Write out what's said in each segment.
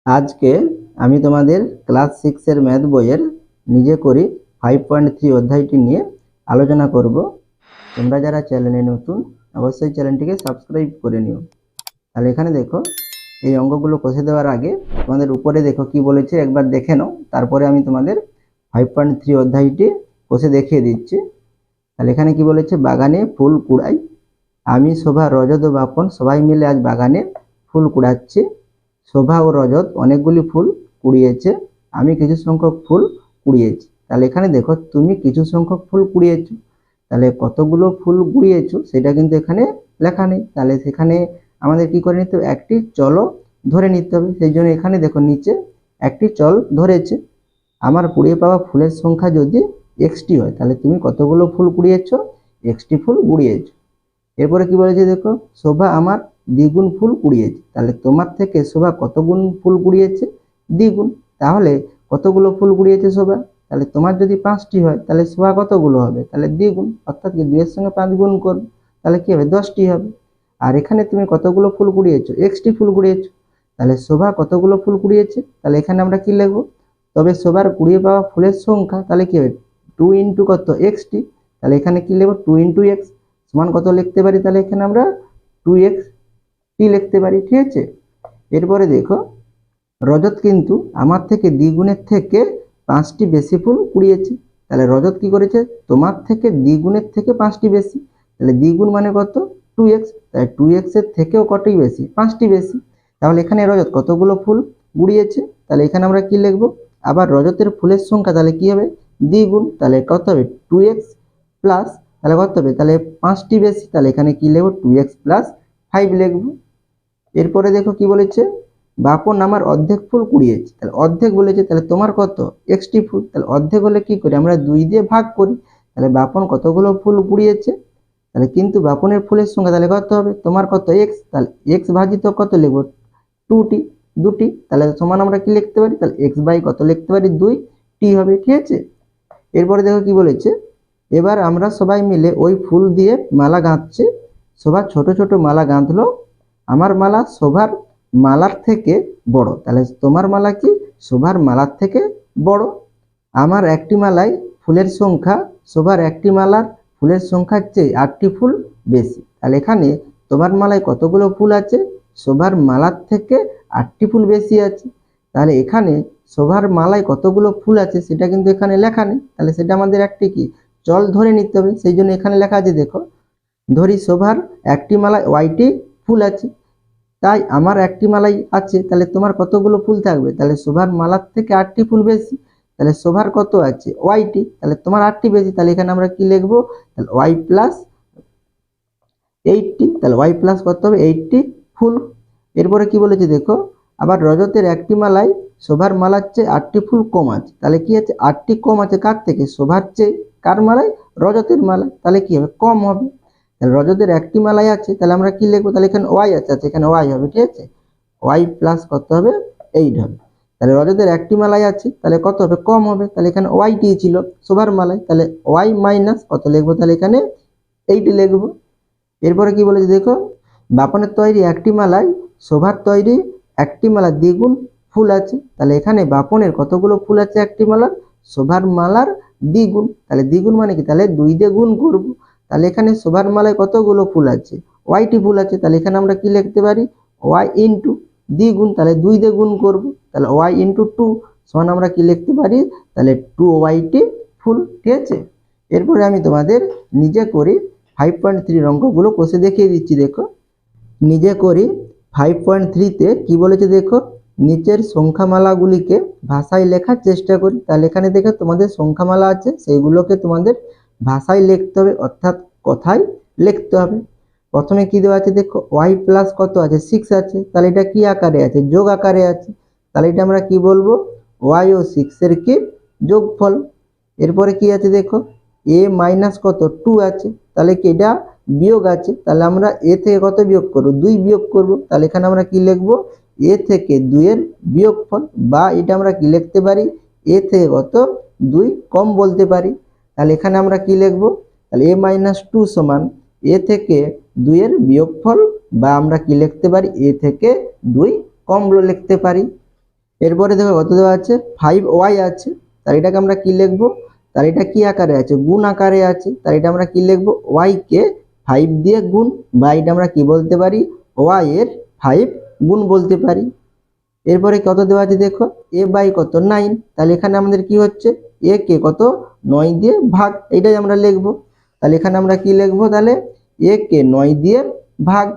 আজকে আমি তোমাদের ক্লাস 6 এর ম্যাথ বইয়ের নিজে করি 5.3 অধ্যায়টি নিয়ে আলোচনা করব। তোমরা যারা চ্যানেলে নতুন অবশ্যই চ্যানেলটিকে সাবস্ক্রাইব করে নিও। তাহলে এখানে দেখো, এই অঙ্কগুলো কষে দেওয়ার আগে তোমাদের উপরে দেখো কি বলেছে একবার দেখে নাও, তারপরে আমি তোমাদের 5.3 অধ্যায়টি কষে দেখিয়ে দিচ্ছি। তাহলে এখানে কি বলেছে, বাগানে ফুল কুড়াই আমি, শোভা, রজত ও বাপন সবাই মিলে আজ বাগানে ফুল কুড়াচ্ছি। শোভা ও রজত অনেকগুলি ফুল কুড়িয়েছে, আমি কিছু সংখ্যক ফুল কুড়িয়েছি। তাহলে এখানে দেখো, তুমি কিছু সংখ্যক ফুল কুড়িয়েছো, তাহলে কতগুলো ফুল কুড়িয়েছো সেটা কিন্তু এখানে লেখা নেই। তাহলে সেখানে আমাদের কি করে নিতে হবে, একটি চলও ধরে নিতে হবে। সেই জন্য এখানে দেখো নিচে একটি চল ধরেছে, আমার কুড়িয়ে পাওয়া ফুলের সংখ্যা যদি এক্সটি হয়, তাহলে তুমি কতগুলো ফুল কুড়িয়েছো, এক্সটি ফুল কুড়িয়েছো। এরপরে কি বলেছে দেখো, শোভা আমার দ্বিগুণ ফুল কুড়িয়েছে, তাহলে তোমার থেকে শোভা কত গুণ ফুল কুড়িয়েছে, দ্বিগুণ। তাহলে কতগুলো ফুল কুড়িয়েছে শোভা, তাহলে তোমার যদি 5টি হয় তাহলে শোভা কতগুলো হবে, তাহলে দ্বিগুণ, অর্থাৎ কি 2 এর সঙ্গে 5 গুণ করবে, তাহলে কি হবে 10টি হবে। আর এখানে তুমি কতগুলো ফুল কুড়িয়েছো, এক্সটি ফুল কুড়িয়েছো, তাহলে শোভা কতগুলো ফুল কুড়িয়েছে, তাহলে এখানে আমরা কি লিখবো, তবে শোভার কুড়িয়ে পাওয়া ফুলের সংখ্যা তাহলে কি হবে 2 ইন্টু কত এক্সটি, তাহলে এখানে কি লিখবো 2 ইন্টু এক্স সমান কত লিখতে পারি, তাহলে এখানে আমরা 2x টি লিখতে পারি, ঠিক আছে। এরপরে দেখো, রজত কিন্তু আমার থেকে দ্বিগুণের থেকে 5টি বেশি ফুল কুড়িয়েছে। তাহলে রজত কি করেছে, তোমার থেকে দ্বিগুণের থেকে 5টি বেশি, তাহলে দ্বিগুণ মানে কত 2x, তাই 2x এর থেকেও কতই বেশি, 5টি বেশি। তাহলে এখানে রজত কতগুলো ফুল কুড়িয়েছে, তাহলে এখানে আমরা কি লিখবো, আবার রজতের ফুলের সংখ্যা তাহলে কি হবে দ্বিগুণ, তাহলে কত হবে 2x প্লাস, তাহলে কত হবে, তাহলে 5টি বেশি, তাহলে এখানে কি লিখবো 2x প্লাস 5 লিখবো। এরপরে দেখো কি বলেছে, বাপন আমার অর্ধেক ফুল কুড়িয়েছে, তাহলে অর্ধেক বলেছে, তাহলে তোমার কত এক্সটি ফুল, তাহলে অর্ধেক হলে কি করি আমরা 2 দিয়ে ভাগ করি, তাহলে বাপন কতগুলো ফুল কুড়িয়েছে, তাহলে কিন্তু বাপনের ফুলের সংখ্যা তাহলে কত হবে তোমার কত এক্স, তাহলে এক্স ভাজিত কত লিখবো 2টি, দুটি, তাহলে সমান আমরা কি লিখতে পারি, তাহলে এক্স বাই কত লিখতে পারি 2টি হবে, ঠিক আছে। এরপরে দেখো কি বলেছে, এবার আমরা সবাই মিলে ওই ফুল দিয়ে মালা গাঁথছে, শোভা ছোট ছোট মালা গাঁথলো, আমার মালা শোভার মালার থেকে বড়, তাহলে তোমার মালা কি শোভার মালার থেকে বড়। আমার একটি মালায় ফুলের সংখ্যা শোভার একটি মালার ফুলের সংখ্যার চেয়ে 8টি ফুল বেশি, তাহলে এখানে তোমার মালায় কতগুলো ফুল আছে, শোভার মালার থেকে 8টি ফুল বেশি আছে। তাহলে এখানে শোভার মালায় কতগুলো ফুল আছে সেটা কিন্তু এখানে লেখা নেই, তাহলে সেটা আমাদের একটি কি চল ধরে নিতে হবে। সেই জন্য এখানে লেখা আছে দেখো, ধরি শোভার একটি মালায় ওয়াইটি ফুল আছে, তাই আমার একটি মালাই আছে, তাহলে তোমার কতগুলো ফুল থাকবে, তাহলে শোভার মালার থেকে 8টি ফুল বেশি, তাহলে শোভার কত আছে ওয়াইটি, তাহলে তোমার 8টি বেশি, তাহলে এখানে আমরা কি লিখবো, তাহলে ওয়াই প্লাস 80, তাহলে ওয়াই প্লাস কত হবে 80 ফুল। এরপরে কি বলেছে দেখো, আবার রজতের একটি মালায় শোভার মালার চেয়ে 8টি ফুল কম আছে, তাহলে কি আছে 8টি কম আছে কার থেকে, শোভার চেয়ে, কার মালায় রজতের মালায়, তাহলে কি হবে কম হবে। তাহলে রজতের একটি মালাই আছে, তাহলে আমরা কি লিখবো, তাহলে এখানে ওয়াই আছে, এখানে ওয়াই হবে, ঠিক আছে, ওয়াই প্লাস কত হবে 8 হবে। তাহলে রজতের একটি মালাই আছে, তাহলে কত হবে কম হবে, তাহলে এখানে ওয়াইটি ছিল শোভার মালায়, তাহলে ওয়াই মাইনাস কত লিখবো, তাহলে এখানে 8 লিখবো। এরপরে কি বলেছে দেখো, বাপনের তৈরি একটি মালায় শোভার তৈরি একটি মালা দ্বিগুণ ফুল আছে, তাহলে এখানে বাপনের কতগুলো ফুল আছে একটি মালার, শোভার মালার দ্বিগুণ, তাহলে দ্বিগুণ মানে কি, তাহলে 2 দিয়ে গুণ করব, তাহলে এখানে শোভার মালায় কতগুলো ফুল আছে ওয়াইটি ফুল আছে, তাহলে এখানে আমরা কি লিখতে পারি ওয়াই ইন্টু দ্বিগুণ, তাহলে 2 দিয়ে গুণ করব, তাহলে ওয়াই ইন্টু 2 সমান আমরা কি লিখতে পারি, তাহলে 2 ওয়াইটি ফুল, ঠিক আছে। এরপরে আমি তোমাদের নিজে করি 5.3 অঙ্কগুলো কষে দেখিয়ে দিচ্ছি। দেখো, নিজে করি 5.3-তে কি বলেছে দেখো, নিচের সংখ্যামালাগুলিকে ভাষায় লেখার চেষ্টা করি। তাহলে এখানে দেখো তোমাদের সংখ্যামালা আছে, সেইগুলোকে তোমাদের ভাষায় লিখতে হবে, অর্থাৎ কথায় লিখতে হবে। প্রথমে কি দেওয়া আছে দেখো, ওয়াই প্লাস কত আছে 6 আছে, তাহলে এটা কি আকারে আছে যোগ আকারে আছে, তাহলে এটা আমরা কি বলবো ওয়াই ও 6 এর কি যোগফল। এরপরে কি আছে দেখো, এ মাইনাস কত 2 আছে, তাহলে কি এটা বিয়োগ আছে, তাহলে আমরা এ থেকে কত বিয়োগ করব 2 বিয়োগ করব, তাহলে এখানে আমরা কি লিখব এ থেকে 2 এর বিয়োগফল, বা এটা আমরা কি লিখতে পারি এ থেকে কত 2 কম বলতে পারি। তাহলে এখানে আমরা কি লিখব, তাহলে a মাইনাস 2 সমান এ থেকে 2 এর বিয়োগফল, বা আমরা কি লিখতে পারি এ থেকে 2 কম লিখতে পারি। এরপরে দেখো কত দেওয়া আছে 5y আছে, তাহলে এটাকে আমরা কি লিখবো, তাহলে এটা কি আকারে আছে, গুণ আকারে আছে, তাহলে এটা আমরা কি লিখবো, y কে 5 দিয়ে গুণ, বা এটা আমরা কি বলতে পারি, y এর 5 গুণ বলতে পারি। এরপরে কত দেওয়া আছে দেখো a বাই কত 9, তাহলে এখানে আমাদের কি হচ্ছে a কে কত 9 দিয়ে ভাগ, এটাই আমরা লিখবো। তাহলে এখানে আমরা কি লিখবো, তাহলে a কে 9 দিয়ে ভাগ।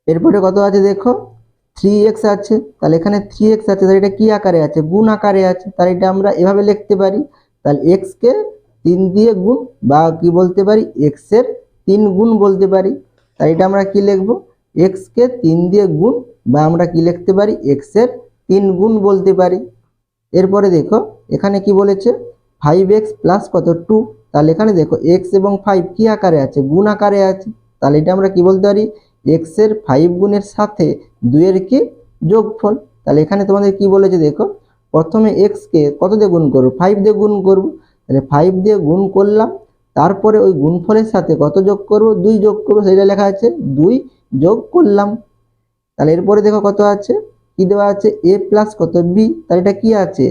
এরপরে কত আছে দেখো 3x আছে, তাহলে এখানে 3x আছে, তাহলে এটা কি আকারে আছে, গুণ আকারে আছে, তাহলে এটা আমরা এভাবে লিখতে পারি। তাহলে x কে 3 দিয়ে গুণ, বা কি বলতে পারি x এর 3 গুণ বলতে পারি। তাই এটা আমরা কি লিখবো, x কে 3 দিয়ে গুণ, বা আমরা কি লিখতে পারি x এর 3 গুণ বলতে পারি। এরপরে দেখো এখানে কি বলেছে 5x প্লাস কত 2, তাহলে এখানে দেখো x এবং 5 কি আকারে আছে, গুণ আকারে আছে, তাহলে এটা আমরা কি বলতে পারি x এর 5 গুণের সাথে 2 এর কি যোগফল। তাহলে এখানে তোমাদের কি বলেছে দেখো, প্রথমে x কে কত দিয়ে গুণ করব, 5 দিয়ে গুণ করব, তাহলে 5 দিয়ে গুণ করলাম, তারপরে ওই গুণফলের সাথে কত যোগ করব, 2 যোগ করব, সেটা লেখা আছে 2 যোগ করলাম। তাহলে এরপরে দেখো কত আছে, কি দেওয়া আছে a প্লাস কত b, তাহলে এটা কি আছে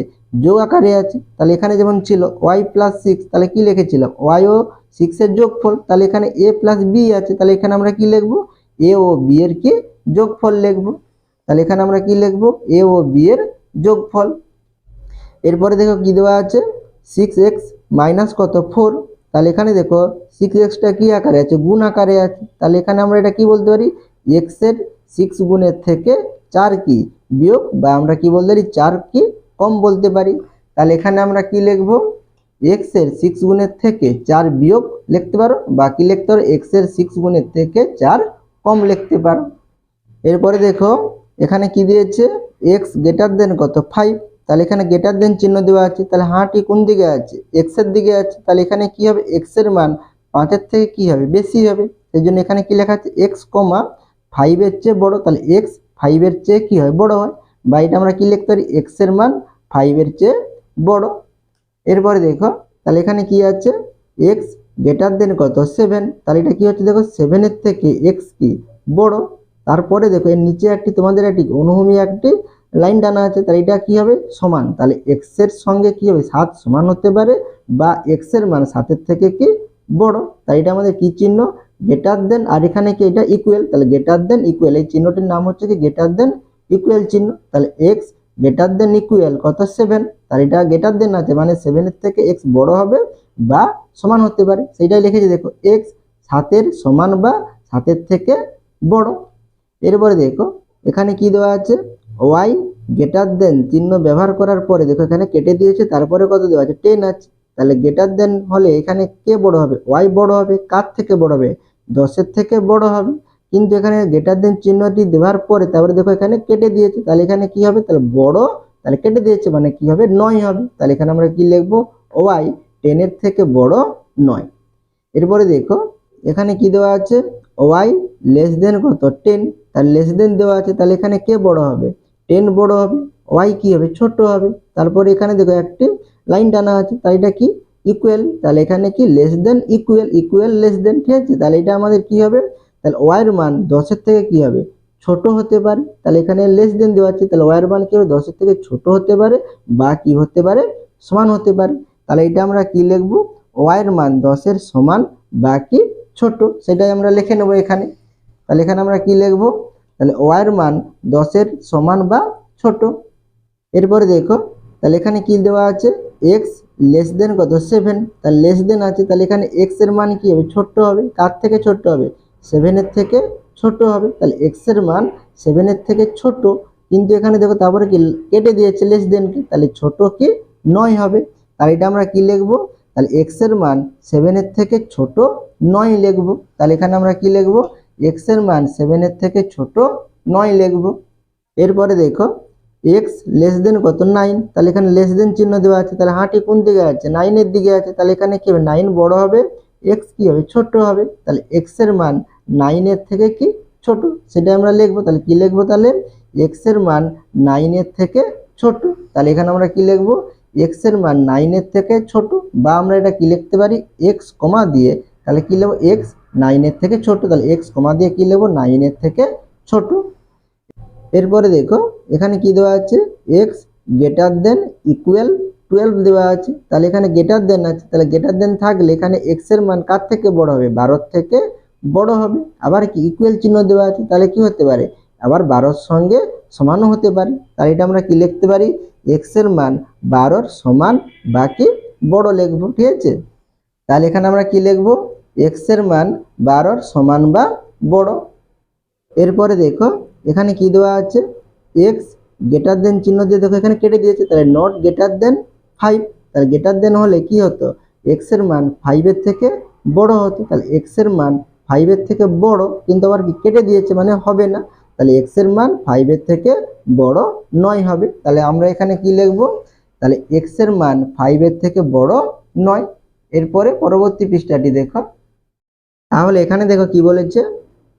যোগ আকারে আছে, তাহলে এখানে যেমন ছিল y প্লাস 6, তাহলে কি লিখেছিলাম y ও 6 এর যোগফল, তাহলে এখানে a প্লাস b আছে, তাহলে এখানে আমরা কি লিখব, a ও b এর কি যোগফল লিখব। তাহলে এখানে আমরা কি লিখব, a ও b এর যোগফল। এরপরে দেখো কি দেওয়া আছে 6x মাইনাস কত 4, তাহলে এখানে দেখো 6xটা কি আকারে আছে, গুণ আকারে আছে, তাহলে এখানে আমরা এটা কি বলতে পারি x এর 6 গুণের থেকে 4 কি বিয়োগ, বা আমরা কি বলতে পারি 4 কি কম বলতে পারি। তাহলে এখানে আমরা কি লিখব, x এর 6 গুণের থেকে 4 বিয়োগ লিখতে পারো, বা কি লিখতে পারো x এর 6 গুণের থেকে 4 কম লিখতে পারো। এরপরে দেখো এখানে কি দিয়েছে x গ্রেটার দেন কত 5, তাহলে এখানে গ্রেটার দেন চিহ্ন দেওয়া আছে, তাহলে হাঁটি কোন দিকে আছে, x এর দিকে আছে, তাহলে এখানে কি হবে x এর মান 5 এর থেকে কি হবে বেশি হবে, সেই জন্য এখানে কি লেখা আছে x, 5 এর চেয়ে বড়, তাহলে x 5 এর চেয়ে কি হয় বড় হয়, বা এটা আমরা কি লিখতে পারি x এর মান 5 এর চেয়ে বড়। এরপরে দেখো তাহলে এখানে কি আছে x গ্রেটার দেন কত 7, তাহলে এটা কি হচ্ছে দেখো 7 এর থেকে x কি বড়। তারপরে দেখো এর নিচে একটি তোমাদের একটি অনুভূমি একটি লাইন টানা আছে, তাহলে এটা কি হবে সমান, তাহলে x এর সঙ্গে কি হবে 7 সমান হতে পারে, বা x এর মান 7 এর থেকে কি বড়, তাই এটা আমাদের কি চিহ্ন গ্রেটার দেন, আর এখানে কি এটা ইকুয়াল, তাহলে গ্রেটার দেন ইকুয়াল, এই চিহ্নটির নাম হচ্ছে কি গ্রেটার দেন ইকুয়াল চিহ্ন। তাহলে x গ্রেটার দেন ইকুয়াল কত 7, তাহলে এটা গ্রেটার দেন আছে মানে 7 এর থেকে x বড় হবে বা সমান হতে পারে, সেইটাই লিখেছি দেখো x 7 এর সমান বা 7 এর থেকে বড়। এরপরে দেখো এখানে কি দেওয়া আছে y গ্রেটার দেন চিহ্ন ব্যবহার করার পরে দেখো এখানে কেটে দিয়েছে, তারপরে কত দেওয়া আছে 10 আছে, তাহলে গ্রেটার দেন হলে এখানে কে বড় হবে, y বড় হবে, কার থেকে বড় হবে 10 এর থেকে বড় হবে, কিন্তু এখানে গ্রেটার দেন চিহ্নটি দেওয়ার পরে তারপরে দেখো এখানে কেটে দিয়েছে, তাহলে এখানে কি হবে, তাহলে বড়, তাহলে কেটে দিয়েছে মানে কি হবে 9 হবে, তাহলে এখানে আমরা কি লিখবো y 10 এর থেকে বড় 9। এরপরে দেখো এখানে কি দেওয়া আছে y লেস দেন কত 10, তার লেস দেন দেওয়া আছে, তাহলে এখানে কে বড় হবে 10 বড় হবে, y কি হবে ছোট হবে। তারপরে এখানে দেখো একটি লাইন টানা আছে, তাই এটা কি ইকুয়াল, তাহলে এখানে কি less than equal, equal less than, ঠিক আছে, তাহলে এটা আমাদের কি হবে, তাহলে y এর মান 10 এর থেকে কি হবে ছোট হতে পারে, তাহলে এখানে লেস দেন দেওয়া আছে, তাহলে y এর মান কি হবে 10 এর থেকে ছোট হতে পারে বা কি হতে পারে সমান হতে পারে, তাহলে এটা আমরা কি লিখব y এর মান 10 এর সমান বা কি ছোট, সেটাই আমরা লিখে নেব এখানে। তাহলে এখানে আমরা কি লিখব, তাহলে y এর মান 10 এর সমান বা ছোট। এরপরে দেখো তাহলে এখানে কি দেওয়া আছে x লেস দেন কত 7, তাহলে লেস দেন আছে, তাহলে এখানে x এর মান কি হবে ছোট হবে, কার থেকে ছোট হবে 7 এর থেকে ছোট হবে, তাহলে x এর মান 7 এর থেকে ছোট, কিন্তু এখানে দেখো তারপরে কি কেটে দিয়েছে লেস দেন কি, তাহলে ছোট কি 9 হবে, তাহলে এটা আমরা কি লিখব, তাহলে x এর মান 7 এর থেকে ছোট 9 লিখব, তাহলে এখানে আমরা কি লিখব x এর মান 7 এর থেকে ছোট 9 লিখব। এরপরে দেখো x লেস দেন কত 9, তাহলে এখানে লেস দেন চিহ্ন দেওয়া আছে, তাহলে হাঁটি কোন দিকে আছে 9 এর দিকে আছে, তাহলে এখানে কি হবে 9 বড় হবে, x কি হবে ছোট হবে, তাহলে x এর মান 9 এর থেকে কি ছোট, সেটা আমরা লিখবো, তাহলে কি লিখবো, তাহলে x এর মান 9 এর থেকে ছোট, তাহলে এখানে আমরা কি লিখবো x এর মান 9 এর থেকে ছোট, বা আমরা এটা কি লিখতে পারি x কমা দিয়ে, তাহলে কি লিখবো x 9 এর থেকে ছোট, তাহলে x কমা দিয়ে কি লিখবো 9 এর থেকে ছোট। এরপরে দেখো এখানে কি দেওয়া আছে, এক্স গ্রেটার দেন ইকুয়াল 12 দেওয়া আছে। তাহলে এখানে গ্রেটার দেন আছে, তাহলে গ্রেটার দেন থাকলে এখানে এক্স এর মান কার থেকে বড় হবে, 12 থেকে বড় হবে। আবার কি ইকুয়াল চিহ্ন দেওয়া আছে, তাহলে কি হতে পারে, আবার 12 সঙ্গে সমানও হতে পারে। তাহলে এটা আমরা কি লিখতে পারি, এক্স এর মান 12 সমান বা কি বড় লিখবো, ঠিক আছে। তাহলে এখানে আমরা কি লিখবো, এক্স এর মান 12 সমান বা বড়। এরপরে দেখো এখানে কি দেওয়া আছে, এক্স গ্রেটার দেন চিহ্ন দিয়ে দেখো এখানে কেটে দিয়েছে, তাহলে নট গ্রেটার দেন 5। তাহলে গ্রেটার দেন হলে কি হতো, এক্স এর মান 5 এর থেকে বড় হতো। তাহলে এক্স এর মান 5 এর থেকে বড়, কিন্তু আবার কি কেটে দিয়েছে মানে হবে না। তাহলে এক্স এর মান 5 এর থেকে বড় নয় হবে। তাহলে আমরা এখানে কি লিখবো, তাহলে এক্স এর মান 5 এর থেকে বড় নয়। এরপরে পরবর্তী পৃষ্ঠাটি দেখো, তাহলে এখানে দেখো কি বলেছে,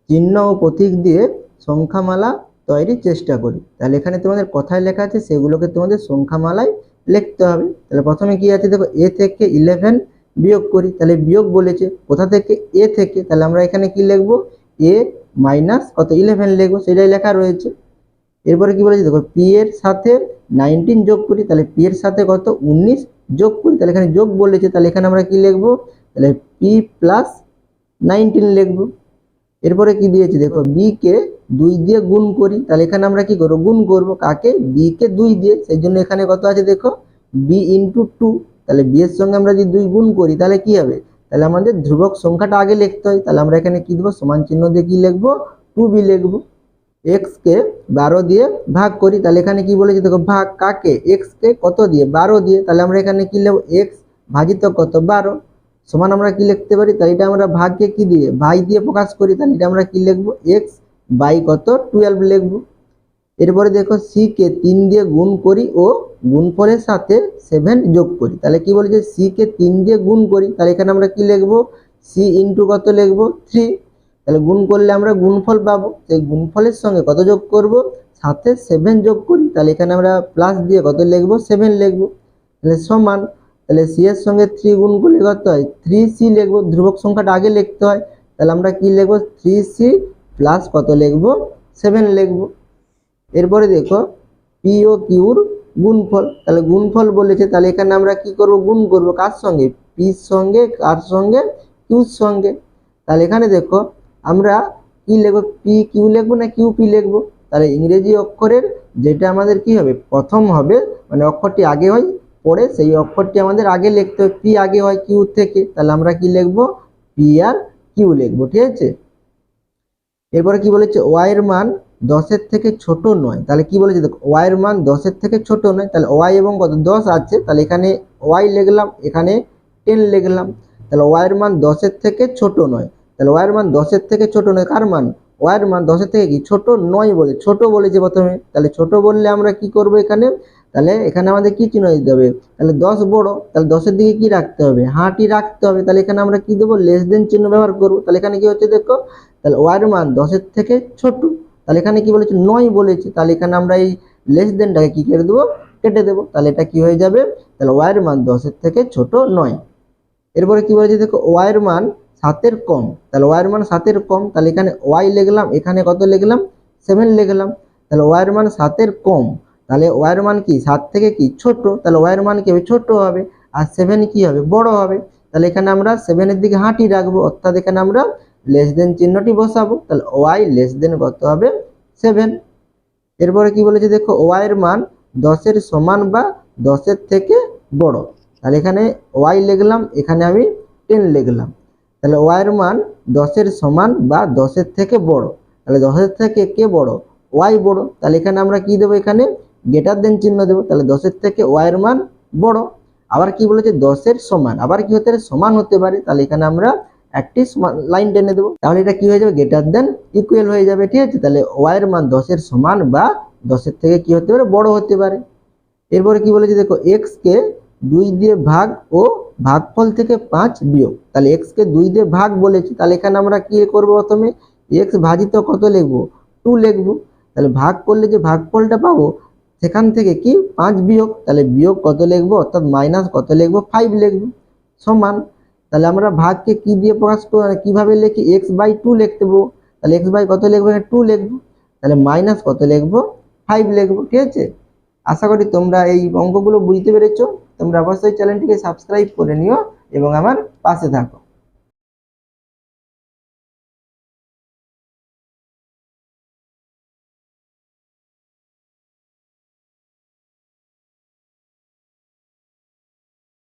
চিহ্ন ও প্রতীক দিয়ে সংখ্যামালা তৈরির চেষ্টা করি। তাহলে এখানে তোমাদের কথায় লেখা আছে সেগুলোকে তোমাদের সংখ্যামালায় লিখতে হবে। তাহলে প্রথমে কি আছে দেখো, এ থেকে 11 বিয়োগ করি। তাহলে বিয়োগ বলেছে কোথা থেকে, এ থেকে। তাহলে আমরা এখানে কি লিখবো, এ মাইনাস কত 11 লিখবো, সেটাই লেখা রয়েছে। এরপরে কি বলেছে দেখো, পি এর সাথে 19 যোগ করি। তাহলে পি এর সাথে কত 19 যোগ করি। তাহলে এখানে যোগ বলেছে, তাহলে এখানে আমরা কি লিখবো, তাহলে পি প্লাস 19 লিখবো। এরপরে কি দিয়েছে দেখো, বি কে 2 দিয়ে গুণ করি। তাহলে এখানে আমরা কি করবো, গুণ করবো কাকে, বি কে 2 দিয়ে। সেই জন্য এখানে কত আছে দেখো, বি ইন্টু 2। তাহলে বি এর সঙ্গে আমরা যদি 2 গুণ করি তাহলে কি হবে, তাহলে আমাদের ধ্রুবক সংখ্যাটা আগে লিখতে হয়। তাহলে আমরা এখানে কি দেবো, সমান চিহ্ন দিয়ে কি লিখবো, 2b লিখবো। এক্স কে 12 দিয়ে ভাগ করি। তাহলে এখানে কি বলেছে দেখো, ভাগ কাকে, এক্স কে কত দিয়ে, 12 দিয়ে। তাহলে আমরা এখানে কি লিখবো, এক্স ভাজিত কত 12 সমান আমরা কি লিখতে পারি, তাই এটা আমরা ভাগকে কি দিয়ে, ভাই দিয়ে প্রকাশ করি। তাহলে এটা আমরা কি লিখবো, এক্স বাই কত 12 লিখবো। এরপরে দেখো সি কে 3 দিয়ে গুণ করি ও গুণফলের সাথে 7 যোগ করি। তাহলে কি বলেছে, সি কে 3 দিয়ে গুণ করি। তাহলে এখানে আমরা কি লিখবো, সি ইন্টু কত লিখবো 3। তাহলে গুণ করলে আমরা গুণফল পাবো, সেই গুণফলের সঙ্গে কত যোগ করব, সাথে 7 যোগ করি। তাহলে এখানে আমরা প্লাস দিয়ে কত লিখবো, 7 লিখবো। তাহলে সমান, তাহলে সি এর সঙ্গে 3 গুণ করলে কত হয়, 3c লিখবো। ধ্রুবক সংখ্যাটা আগে লিখতে হয়। তাহলে আমরা কি লিখবো, 3c প্লাস কত লিখবো, 7 লিখবো। এরপরে দেখো পি ও কিউর গুণফল। তাহলে গুণফল বলেছে, তাহলে এখানে আমরা কি করব, গুণ করব কার সঙ্গে, পির সঙ্গে, কার সঙ্গে, কিউর সঙ্গে। তাহলে এখানে দেখো আমরা কি লিখবো, পি কিউ লিখবো না কিউ পি লিখবো। তাহলে ইংরেজি অক্ষরের যেটা আমাদের কি হবে, প্রথম হবে, মানে অক্ষরটি আগে হয় পরে সেই অক্ষরটি আমাদের আগে লিখতে হবে। পি আগে হয় কিউ থেকে, তাহলে আমরা কি লিখবো, পি আর কিউ লিখবো, ঠিক আছে। এরপরে কি বলেছে, ওয়াই এর মান 10 এর থেকে ছোট নয়। তাহলে কি বলেছে দেখো, ওয়াই এর মান 10 এর থেকে ছোট নয়। তাহলে ওয়াই এবং কত 10 আছে, তাহলে এখানে ওয়াই লিখলাম, এখানে 10 লিখলাম। তাহলে ওয়াই এর মান 10 এর থেকে ছোট নয়। তাহলে ওয়াই এর মান 10 এর থেকে ছোট নয়, কার মান, ওয়াই এর মান 10 এর থেকে কি ছোট নয় বলে, ছোট বলেছে প্রথমে। তাহলে ছোট বললে আমরা কি করব এখানে, তাহলে এখানে আমাদের কি চিহ্ন দিতে হবে, তাহলে 10 বড়, তাহলে 10 এর দিকে কি রাখতে হবে, হাঁটি রাখতে হবে। তাহলে এখানে আমরা কি দেবো, লেস দেন চিহ্ন ব্যবহার করব। তাহলে এখানে কি হচ্ছে দেখো, তাহলে ওয়াই এর মান 10 এর থেকে ছোট। তাহলে এখানে কি বলেছে, 9 বলেছে। তাহলে এখানে আমরা এই লেস দেনটাকে কি করে দেবো, কেটে দেবো। তাহলে এটা কি হয়ে যাবে, তাহলে ওয়াই এর মান 10 এর থেকে ছোট নয়। এরপরে কি বলেছে দেখো, ওয়াই এর মান 7 এর কম। তাহলে ওয়াই এর মান 7 এর কম, তাহলে এখানে ওয়াই লিখলাম, এখানে কত লিখলাম, 7 লিখলাম। তাহলে ওয়াই এর মান 7 এর কম, তাহলে ওয়াই এর মান কি 7 থেকে কি ছোট, তাহলে ওয়াই এর মান কি হবে, ছোট হবে। আর 7 কি হবে, বড় হবে। তাহলে এখানে আমরা 7 এর দিকে হাঁটি রাখবো, অর্থাৎ এখানে আমরা লেস দেন চিহ্নটি বসাবো। তাহলে ওয়াই লেস দেন কত হবে, 7। এরপরে কি বলেছে দেখো, ওয়াই এর মান 10 এর সমান বা 10 এর থেকে বড়। তাহলে এখানে ওয়াই লিখলাম, এখানে আমি 10 লিখলাম। তাহলে ওয়াই এর মান 10 এর সমান বা 10 এর থেকে বড়। তাহলে 10 এর থেকে কে বড়, ওয়াই বড়। তাহলে এখানে আমরা কি দেবো, এখানে গ্রেটার দেন চিহ্ন দেবো। তাহলে 10 এর থেকে ওয়াই এর মান বড়। আবার কি বলেছে, 10 এর সমান, আবার কি হতে পারে, সমান হতে পারে। তাহলে এখানে আমরা একটি লাইন টেনে দেবো। তাহলে এটা কি হয়ে যাবে, গ্রেটার দেন ইকুয়াল হয়ে যাবে, ঠিক আছে। তাহলে ওয়াই এর মান 10 এর সমান বা 10 এর থেকে কি হতে পারে, বড় হতে পারে। এরপরে কি বলেছে দেখো, এক্স কে 2 দিয়ে ভাগ ও ভাগফল থেকে 5 বিয়োগ। তাহলে এক্স কে 2 দিয়ে ভাগ বলেছে, তাহলে এখানে আমরা কি করব, প্রথমে এক্স ভাজিত কত লিখবো, 2 লিখবো। তাহলে ভাগ করলে যে ভাগফলটা পাবো সেখান থেকে কি 5 বিয়োগ, তাহলে বিয়োগ কত লিখবো, অর্থাৎ মাইনাস কত লিখবো, 5 লিখবো, সমান। তাহলে আমরা ভাগকে কি দিয়ে প্রকাশ করব, কিভাবে লিখি, এক্স বাই 2 লিখতে দেবো। তাহলে এক্স বাই কত লিখবো, 2 লিখবো। তাহলে মাইনাস কত লিখবো, 5 লিখবো। ঠিক আছে, আশা করি তোমরা এই অঙ্কগুলো বুঝতে পেরেছো। তোমরা অবশ্যই চ্যানেলটিকে সাবস্ক্রাইব করে নিও এবং আমার পাশে থাকো।